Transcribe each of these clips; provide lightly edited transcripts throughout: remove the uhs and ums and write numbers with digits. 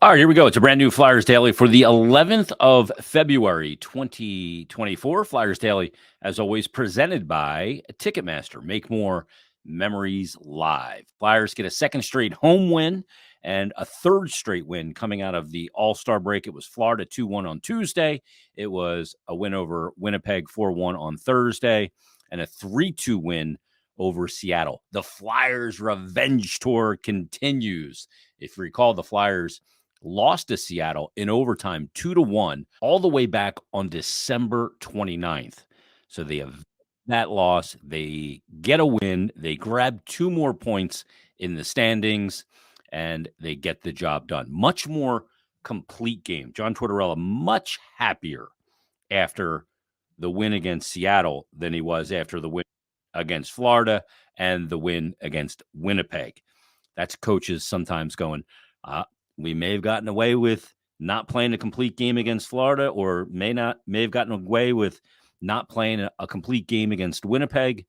All right, here we go. It's a brand new Flyers Daily for the 11th of February, 2024. Flyers Daily, as always, presented by Ticketmaster. Make more memories live. Flyers get a second straight home win and a third straight win coming out of the All-Star break. It was Florida 2-1 on Tuesday. It was a win over Winnipeg 4-1 on Thursday and a 3-2 win over Seattle. The Flyers revenge tour continues. If you recall, the Flyers lost to Seattle in overtime 2-1 all the way back on December 29th. So they have that loss. They get a win. They grab 2 more points in the standings, and they get the job done. Much more complete game. John Tortorella much happier after the win against Seattle than he was after the win against Florida and the win against Winnipeg. That's coaches sometimes going, we may have gotten away with not playing a complete game against Florida, or may have gotten away with not playing a complete game against Winnipeg,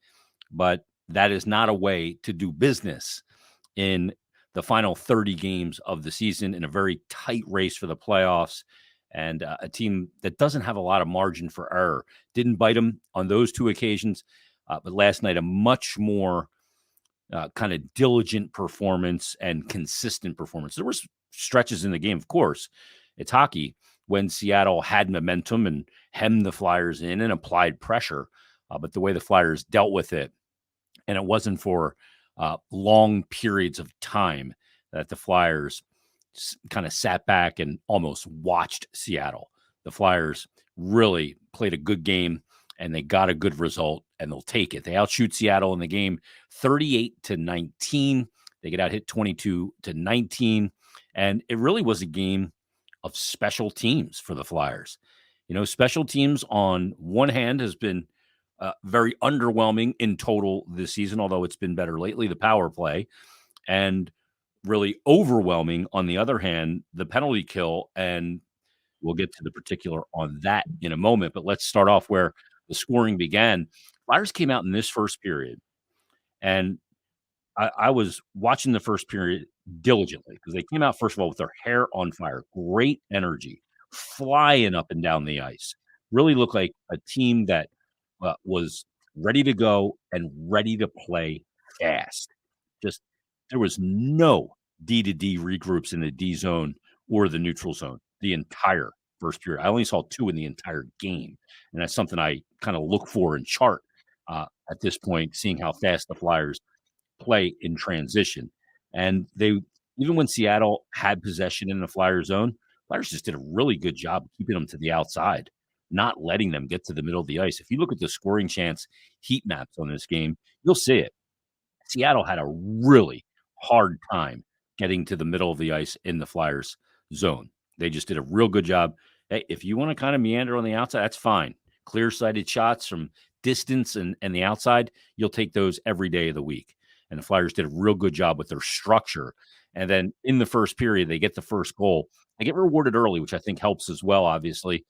but that is not a way to do business in the final 30 games of the season in a very tight race for the playoffs, and a team that doesn't have a lot of margin for error. Didn't bite them on those 2 occasions, but last night a much more kind of diligent performance and consistent performance. There were stretches in the game, of course. It's hockey when Seattle had momentum and hemmed the Flyers in and applied pressure. But the way the Flyers dealt with it, and it wasn't for long periods of time that the Flyers kind of sat back and almost watched Seattle. The Flyers really played a good game, and they got a good result, and they'll take it. They outshoot Seattle in the game 38-19. They get out hit 22-19. And it really was a game of special teams for the Flyers. You know, special teams on one hand has been very underwhelming in total this season, although it's been better lately, the power play, and really overwhelming on the other hand, the penalty kill. And we'll get to the particular on that in a moment. But let's start off where the scoring began. Flyers came out in this first period, and I was watching the first period diligently because they came out, first of all, with their hair on fire, great energy, flying up and down the ice. Really looked like a team that was ready to go and ready to play fast. Just there was no D to D regroups in the D zone or the neutral zone the entire first period. I only saw 2 in the entire game, and that's something I kind of look for and chart at this point, seeing how fast the Flyers play in transition. And they, even when Seattle had possession in the Flyer zone, Flyers just did a really good job keeping them to the outside, not letting them get to the middle of the ice. If you look at the scoring chance heat maps on this game, you'll see it. Seattle had a really hard time getting to the middle of the ice in the Flyers zone. They just did a real good job. Hey, if you want to kind of meander on the outside, that's fine. Clear-sighted shots from distance and the outside, you'll take those every day of the week. And the Flyers did a real good job with their structure. And then in the first period, they get the first goal. They get rewarded early, which I think helps as well, obviously.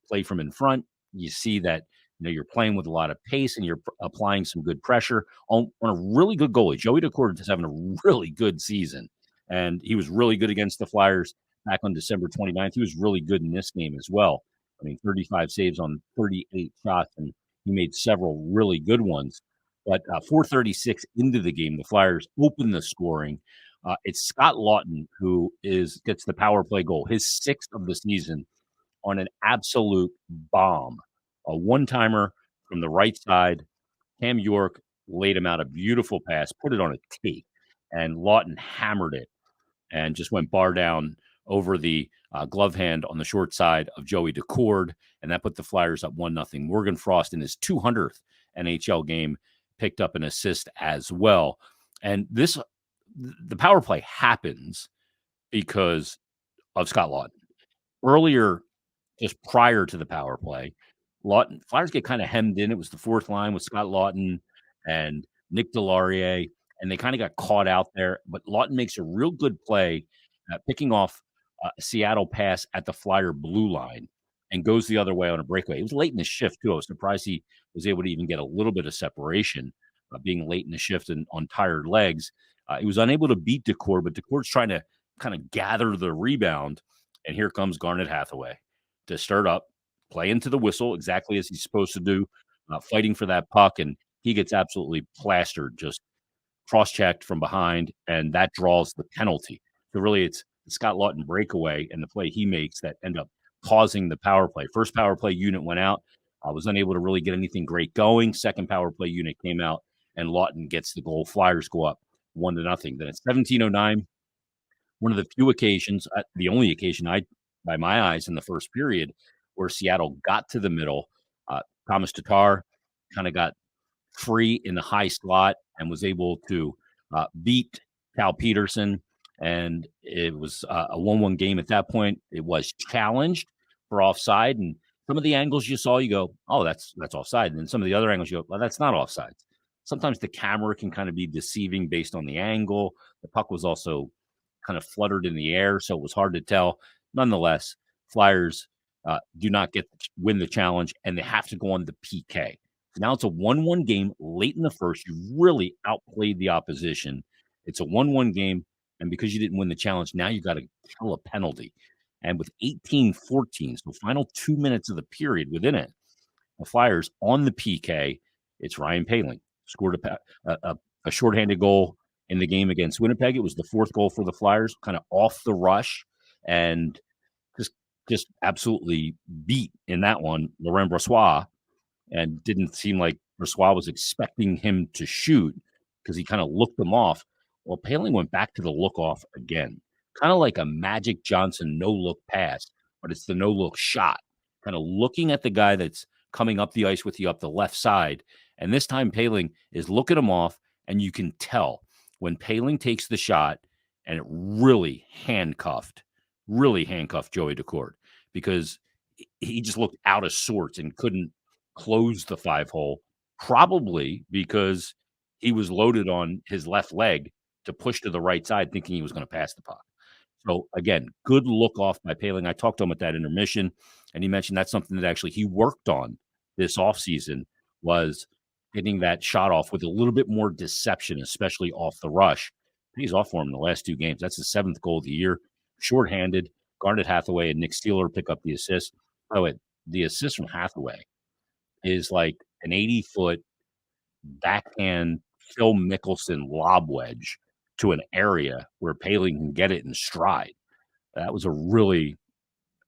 Play from in front. You see that you're playing with a lot of pace and you're applying some good pressure on a really good goalie. Joey Daccord is having a really good season. And he was really good against the Flyers back on December 29th. He was really good in this game as well. I mean, 35 saves on 38 shots, and he made several really good ones. But 4:36 into the game, the Flyers open the scoring. It's Scott Laughton who gets the power play goal, his 6th of the season, on an absolute bomb. A one-timer from the right side. Cam York laid him out a beautiful pass, put it on a tee, and Laughton hammered it and just went bar down over the glove hand on the short side of Joey Daccord, and that put the Flyers up 1-0. Morgan Frost in his 200th NHL game picked up an assist as well. And the power play happens because of Scott Laughton. Earlier, just prior to the power play, Flyers get kind of hemmed in. It was the 4th line with Scott Laughton and Nick Delarier, and they kind of got caught out there. But Laughton makes a real good play, picking off a Seattle pass at the Flyer blue line and goes the other way on a breakaway. It was late in the shift, too. I was surprised he was able to even get a little bit of separation, being late in the shift and on tired legs. He was unable to beat Daccord, but Daccord's trying to kind of gather the rebound, and here comes Garnet Hathaway to stir it up, play into the whistle exactly as he's supposed to do, fighting for that puck, and he gets absolutely plastered, just cross-checked from behind, and that draws the penalty. So really, it's the Scott Lawton breakaway and the play he makes that end up causing the power play. First power play unit went out. I was unable to really get anything great going. Second power play unit came out, and Lawton gets the goal. Flyers go up 1-0. Then at 17:09, one of the few occasions, the only occasion by my eyes in the first period, where Seattle got to the middle. Thomas Tatar kind of got free in the high slot and was able to beat Cal Peterson. And it was a 1-1 game at that point. It was challenged for offside. And some of the angles you saw, you go, oh, that's offside. And then some of the other angles, you go, well, that's not offside. Sometimes the camera can kind of be deceiving based on the angle. The puck was also kind of fluttered in the air, so it was hard to tell. Nonetheless, Flyers do not win the challenge, and they have to go on the PK. So now it's a 1-1 game late in the first. You really outplayed the opposition. It's a 1-1 game, and because you didn't win the challenge, now you got to kill a penalty. And with 18-14, so final 2 minutes of the period within it, the Flyers on the PK, it's Ryan Poehling scored a shorthanded goal in the game against Winnipeg. It was the fourth goal for the Flyers, kind of off the rush, and just absolutely beat in that one Laurent Brossoit, and didn't seem like Brossoit was expecting him to shoot because he kind of looked him off. Well, Poehling went back to the look off again, kind of like a Magic Johnson no look pass, but it's the no look shot, kind of looking at the guy that's coming up the ice with you up the left side. And this time Poehling is looking him off, and you can tell when Poehling takes the shot, and it really handcuffed Joey Daccord, because he just looked out of sorts and couldn't close the 5-hole, probably because he was loaded on his left leg to push to the right side thinking he was gonna pass the puck. So, again, good look off by Poehling. I talked to him at that intermission, and he mentioned that's something that actually he worked on this offseason, was getting that shot off with a little bit more deception, especially off the rush. He's off for him in the last 2 games. That's his 7th goal of the year. Shorthanded, Garnet Hathaway and Nick Steeler pick up the assist. Oh, the assist from Hathaway is like an 80-foot backhand Phil Mickelson lob wedge to an area where Poehling can get it in stride. That was a really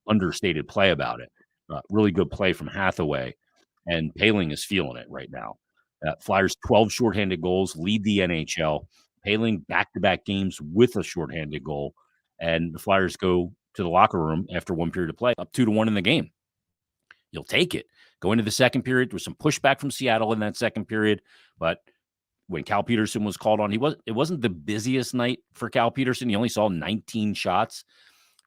understated play about it. Really good play from Hathaway, and Poehling is feeling it right now. Flyers 12 shorthanded goals, lead the NHL. Poehling back-to-back games with a shorthanded goal, and the Flyers go to the locker room after 1 period of play, up 2-1 in the game. You'll take it. Go into the second period. There was some pushback from Seattle in that second period, but when Cal Peterson was called on, it wasn't the busiest night for Cal Peterson. He only saw 19 shots,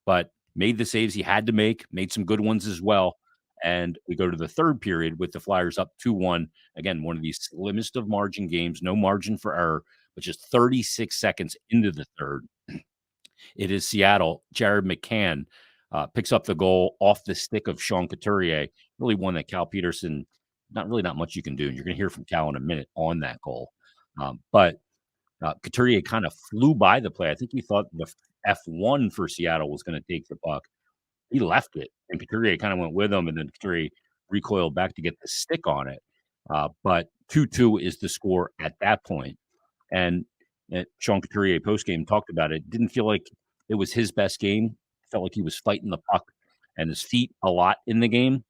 but made the saves he had to make, made some good ones as well. And we go to the third period with the Flyers up 2-1. Again, one of these slimmest of margin games, no margin for error, but just 36 seconds into the third. It is Seattle. Jared McCann picks up the goal off the stick of Sean Couturier. Really one that Cal Peterson, not much you can do. And you're going to hear from Cal in a minute on that goal. But Couturier kind of flew by the play. I think he thought the F1 for Seattle was going to take the puck. He left it, and Couturier kind of went with him, and then Couturier recoiled back to get the stick on it. But 2-2 is the score at that point. And Sean Couturier postgame talked about it. Didn't feel like it was his best game. Felt like he was fighting the puck and his feet a lot in the game.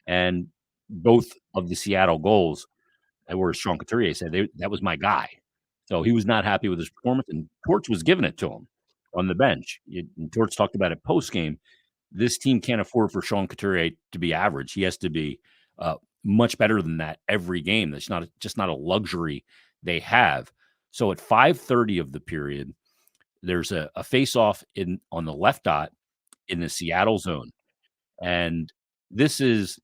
And both of the Seattle goals, where Sean Couturier said, that was my guy. So he was not happy with his performance, and Torch was giving it to him on the bench. And Torch talked about it postgame. This team can't afford for Sean Couturier to be average. He has to be much better than that every game. That's just not a luxury they have. So at 5:30 of the period, there's a face-off on the left dot in the Seattle zone. And this is,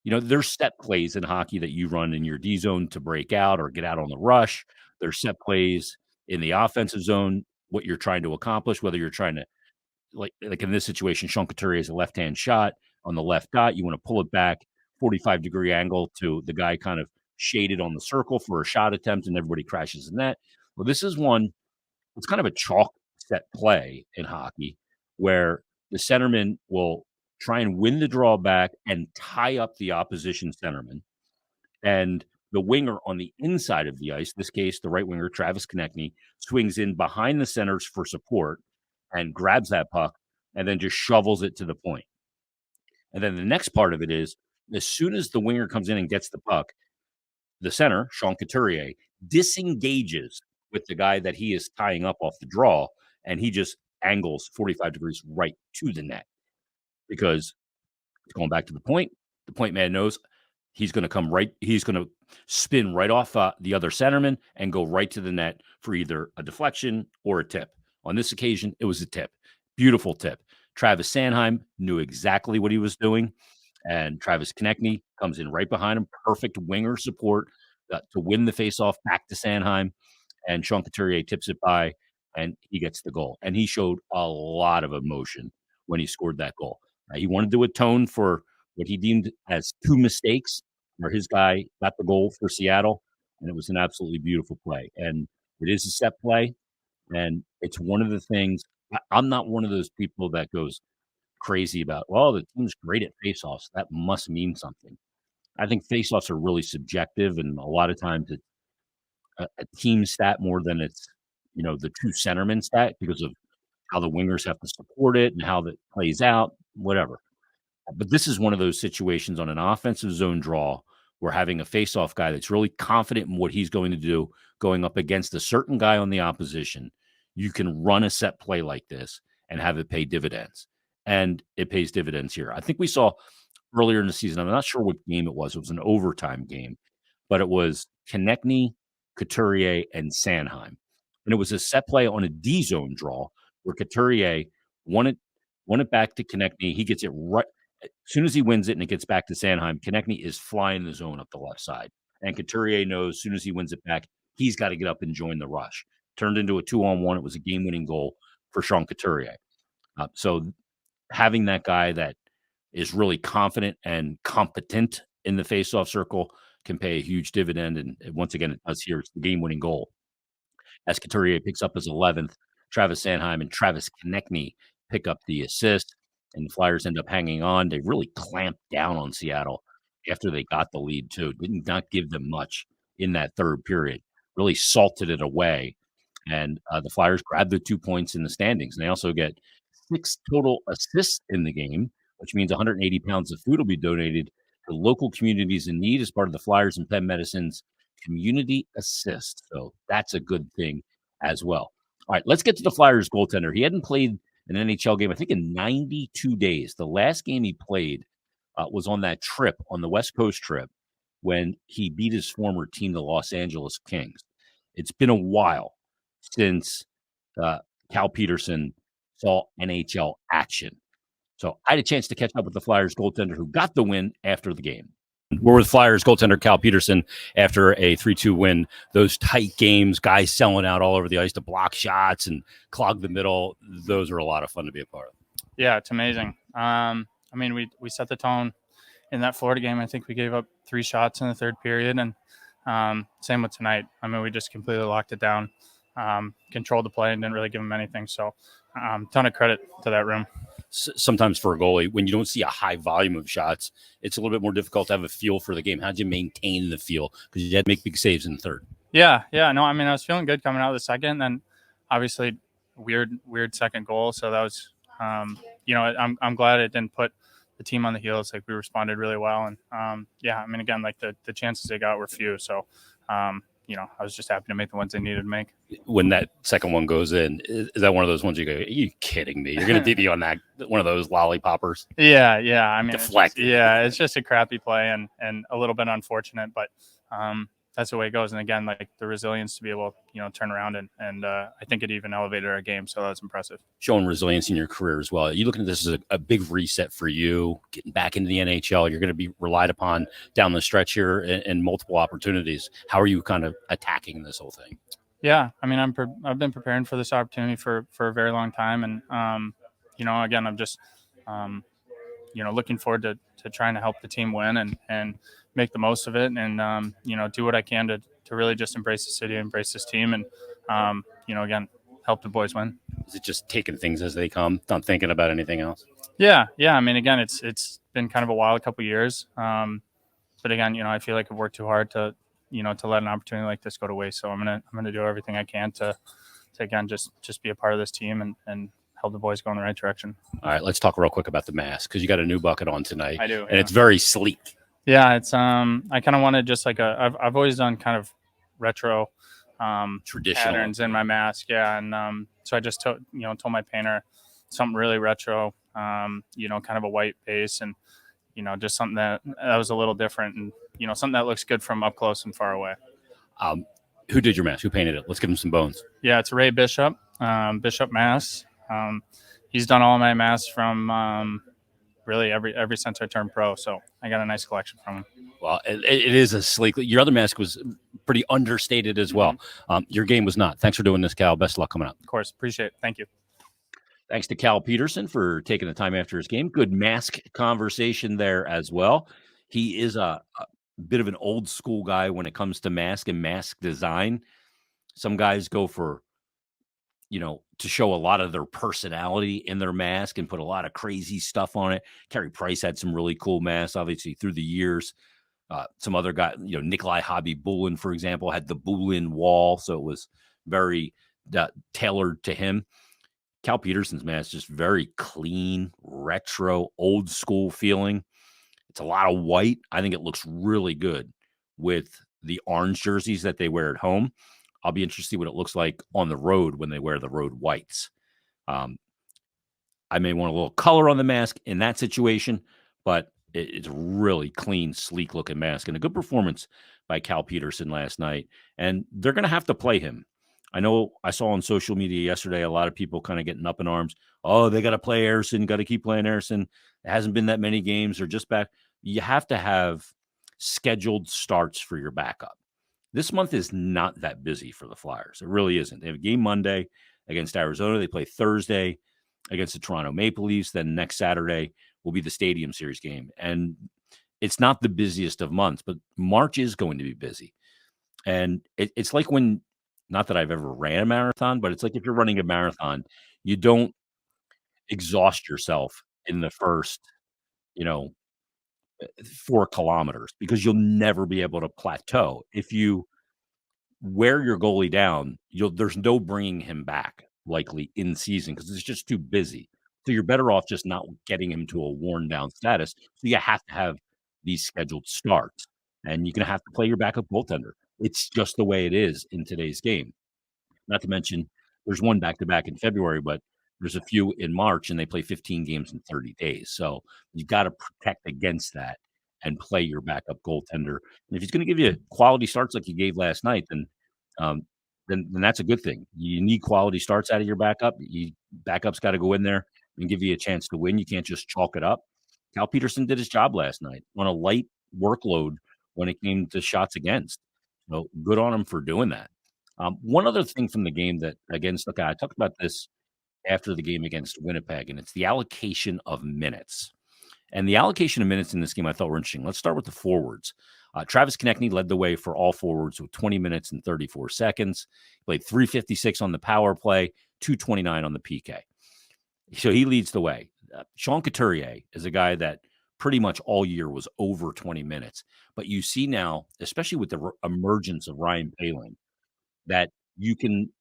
there's set plays in hockey that you run in your D zone to break out or get out on the rush. There's set plays in the offensive zone, what you're trying to accomplish, whether you're trying to, like in this situation, Sean Couturier is a left-hand shot on the left dot. You want to pull it back 45-degree angle to the guy kind of shaded on the circle for a shot attempt, and everybody crashes in that. Well, this is one, it's kind of a chalk set play in hockey where the centerman will try and win the draw back and tie up the opposition centerman. And the winger on the inside of the ice, in this case, the right winger, Travis Konechny, swings in behind the centers for support and grabs that puck and then just shovels it to the point. And then the next part of it is as soon as the winger comes in and gets the puck, the center, Sean Couturier, disengages with the guy that he is tying up off the draw, and he just angles 45 degrees right to the net because it's going back to the point. The point man knows he's going to come right. He's going to spin right off the other centerman and go right to the net for either a deflection or a tip. On this occasion, it was a tip. Beautiful tip. Travis Sanheim knew exactly what he was doing, and Travis Konechny comes in right behind him. Perfect winger support to win the faceoff back to Sanheim, and Sean Couturier tips it by, and he gets the goal. And he showed a lot of emotion when he scored that goal. He wanted to atone for what he deemed as two mistakes where his guy got the goal for Seattle, and it was an absolutely beautiful play. And it is a set play, and it's one of the things I'm not one of those people that goes crazy about, well, the team's great at faceoffs. That must mean something. I think faceoffs are really subjective, and a lot of times it's a team stat more than it's, the true centerman stat because of how the wingers have to support it and how that plays out, whatever. But this is one of those situations on an offensive zone draw where having a faceoff guy that's really confident in what he's going to do, going up against a certain guy on the opposition, you can run a set play like this and have it pay dividends. And it pays dividends here. I think we saw earlier in the season, I'm not sure what game it was. It was an overtime game, but it was Konechny, Couturier, and Sanheim. And it was a set play on a D zone draw where Couturier won it back to Konechny. He gets it right as soon as he wins it and it gets back to Sanheim. Konechny is flying the zone up the left side. And Couturier knows as soon as he wins it back, he's got to get up and join the rush. Turned into a 2-on-1. It was a game-winning goal for Sean Couturier. So having that guy that is really confident and competent in the faceoff circle can pay a huge dividend. And once again, it does here. It's the game-winning goal. As Couturier picks up his 11th, Travis Sanheim and Travis Konechny pick up the assist, and the Flyers end up hanging on. They really clamped down on Seattle after they got the lead, too. Did not give them much in that third period. Really salted it away. And the Flyers grabbed the 2 points in the standings. And they also get 6 total assists in the game, which means 180 pounds of food will be donated to local communities in need as part of the Flyers and Penn Medicine's community assist. So that's a good thing as well. All right, let's get to the Flyers goaltender. He hadn't played an NHL game, I think, in 92 days. The last game he played was on that trip, on the West Coast trip, when he beat his former team, the Los Angeles Kings. It's been a while since Cal Petersen saw NHL action. So I had a chance to catch up with the Flyers goaltender who got the win after the game. We're with Flyers goaltender Cal Petersen after a 3-2 win. Those tight games, guys selling out all over the ice to block shots and clog the middle, those are a lot of fun to be a part of. Yeah, it's amazing. We set the tone in that Florida game. I think we gave up 3 shots in the third period, and same with tonight. We just completely locked it down, controlled the play, and didn't really give them anything. So ton of credit to that room. Sometimes for a goalie, when you don't see a high volume of shots, it's a little bit more difficult to have a feel for the game. How'd you maintain the feel? Because you had to make big saves in the third. Yeah. No, I was feeling good coming out of the second, and obviously weird second goal. So that was, I'm glad it didn't put the team on the heels. Like, we responded really well, and again, like the chances they got were few. So, I was just happy to make the ones they needed to make. When that second one goes in, is that one of those ones you go, are you kidding me? You're going to DD on that, one of those lollipoppers? Yeah. Deflected. It's just a crappy play and a little bit unfortunate, but that's the way it goes. And again, like, the resilience to be able, turn around and I think it even elevated our game. So that's impressive. Showing resilience in your career as well. Are you looking at this as a big reset for you, getting back into the NHL? You're going to be relied upon down the stretch here and multiple opportunities. How are you kind of attacking this whole thing? Yeah, I've been preparing for this opportunity for a very long time, and again, I'm just looking forward to trying to help the team win and make the most of it, and do what I can to really just embrace the city, embrace this team, and again, help the boys win. Is it just taking things as they come, not thinking about anything else? Yeah. I mean, again, it's been kind of a wild couple years. But again, I feel like I've worked too hard to let an opportunity like this go to waste. So I'm gonna do everything I can to again just be a part of this team and help the boys go in the right direction. All right, let's talk real quick about the mask because you got a new bucket on tonight. I do, and it's very sleek. Yeah, it's I kind of wanted just like I've always done kind of retro Traditional patterns in my mask. Yeah, and so I just told my painter something really retro. Kind of a white base and just something that was a little different and something that looks good from up close and far away. Who did your mask? Who painted it? Let's give him some bones. Yeah, it's Ray Bishop, Bishop Mask. He's done all my masks from really every since I turned pro. So I got a nice collection from him. Well, it is a sleek. Your other mask was pretty understated as well. Your game was not. Thanks for doing this, Cal. Best of luck coming up. Of course. Appreciate it. Thank you. Thanks to Cal Peterson for taking the time after his game. Good mask conversation there as well. He is a bit of an old school guy when it comes to mask and mask design. Some guys go for, to show a lot of their personality in their mask and put a lot of crazy stuff on it. Carey Price had some really cool masks, obviously, through the years. Some other guy, Nikolai Hobby-Bulin, for example, had the Bulin wall, so it was very tailored to him. Cal Peterson's mask just very clean, retro, old school feeling. It's a lot of white. I think it looks really good with the orange jerseys that they wear at home. I'll be interested to see what it looks like on the road when they wear the road whites. I may want a little color on the mask in that situation, but it's a really clean, sleek looking mask and a good performance by Cal Petersen last night. And they're going to have to play him. I know I saw on social media yesterday a lot of people kind of getting up in arms. Oh, they got to play Harrison, got to keep playing Harrison. It hasn't been that many games. They're just back. You have to have scheduled starts for your backup. This month is not that busy for the Flyers. It really isn't. They have a game Monday against Arizona. They play Thursday against the Toronto Maple Leafs. Then next Saturday will be the Stadium Series game. And it's not the busiest of months, but March is going to be busy. And it's like when, not that I've ever ran a marathon, but it's like if you're running a marathon, you don't exhaust yourself in the first, 4 kilometers because you'll never be able to plateau. If you wear your goalie down, there's no bringing him back likely in season because it's just too busy. So you're better off just not getting him to a worn down status. So you have to have these scheduled starts, and you're going to have to play your backup goaltender. It's just the way it is in today's game. Not to mention, there's one back-to-back in February, but there's a few in March, and they play 15 games in 30 days. So you've got to protect against that and play your backup goaltender. And if he's going to give you quality starts like he gave last night, um, then that's a good thing. You need quality starts out of your backup. Backup's got to go in there and give you a chance to win. You can't just chalk it up. Cal Peterson did his job last night on a light workload when it came to shots against. So good on him for doing that. One other thing from the game that against the guy, I talked about this after the game against Winnipeg, and it's the allocation of minutes. And the allocation of minutes in this game I thought were interesting. Let's start with the forwards. Travis Konechny led the way for all forwards with 20 minutes and 34 seconds. He played 356 on the power play, 229 on the PK. So he leads the way. Sean Couturier is a guy that pretty much all year was over 20 minutes. But you see now, especially with the emergence of Ryan Poehling, that you can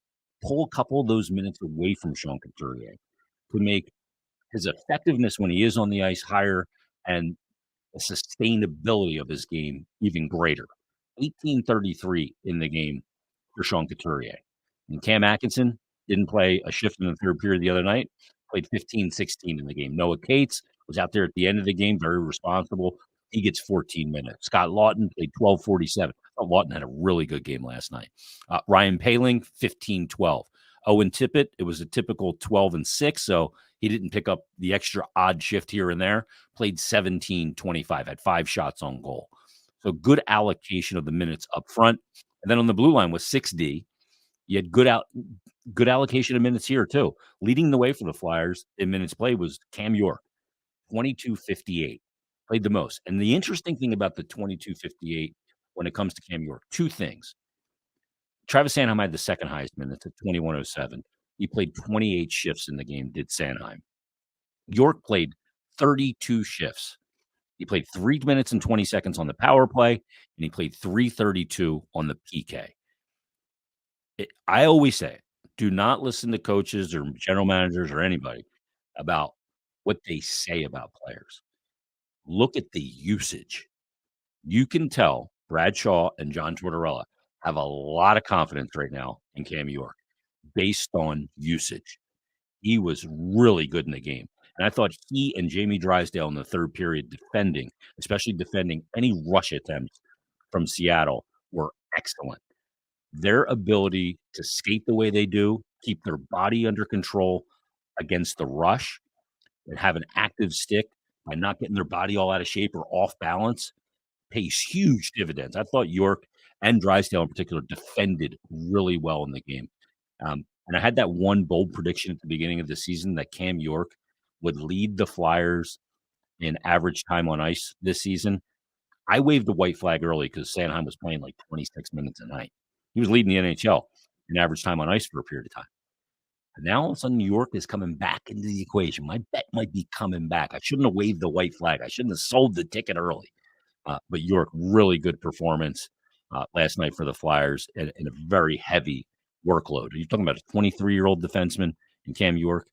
pull a couple of those minutes away from Sean Couturier to make his effectiveness when he is on the ice higher and the sustainability of his game even greater. 18:33 in the game for Sean Couturier. And Cam Atkinson didn't play a shift in the third period the other night, played 15-16 in the game. Noah Cates was out there at the end of the game, very responsible. He gets 14 minutes. Scott Lawton played 12:47. Lawton had a really good game last night. Ryan Poehling, 15-12. Owen Tippett, it was a typical 12-6, so he didn't pick up the extra odd shift here and there. Played 17-25, had 5 shots on goal. So good allocation of the minutes up front. And then on the blue line was 6D. You had good allocation of minutes here too. Leading the way for the Flyers in minutes played was Cam York, 22:58. Played the most. And the interesting thing about the 22:58 when it comes to Cam York, 2 things. Travis Sanheim had the second highest minutes at 21:07. He played 28 shifts in the game, did Sanheim. York played 32 shifts. He played 3 minutes and 20 seconds on the power play, and he played 3:32 on the PK. I always say, do not listen to coaches or general managers or anybody about what they say about players. Look at the usage. You can tell Brad Shaw and John Tortorella have a lot of confidence right now in Cam York based on usage. He was really good in the game. And I thought he and Jamie Drysdale in the third period defending, especially defending any rush attempts from Seattle, were excellent. Their ability to skate the way they do, keep their body under control against the rush, and have an active stick by not getting their body all out of shape or off balance pays huge dividends. I thought York and Drysdale in particular defended really well in the game. And I had that one bold prediction at the beginning of the season that Cam York would lead the Flyers in average time on ice this season. I waved the white flag early because Sanheim was playing like 26 minutes a night. He was leading the NHL in average time on ice for a period of time. And now all of a sudden, New York is coming back into the equation. My bet might be coming back. I shouldn't have waved the white flag. I shouldn't have sold the ticket early. But York, really good performance last night for the Flyers and a very heavy workload. You're talking about a 23-year-old defenseman in Cam York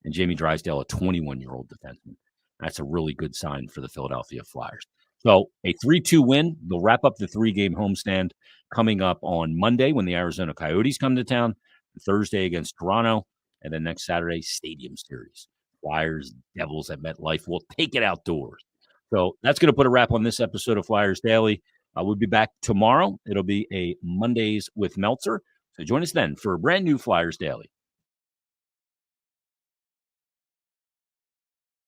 and Jamie Drysdale, a 21-year-old defenseman. That's a really good sign for the Philadelphia Flyers. So a 3-2 win. They'll wrap up the 3-game homestand coming up on Monday when the Arizona Coyotes come to town, Thursday against Toronto, and then next Saturday, Stadium Series. Flyers, Devils at MetLife. We'll take it outdoors. So that's going to put a wrap on this episode of Flyers Daily. We'll be back tomorrow. It'll be a Mondays with Meltzer. So join us then for a brand new Flyers Daily.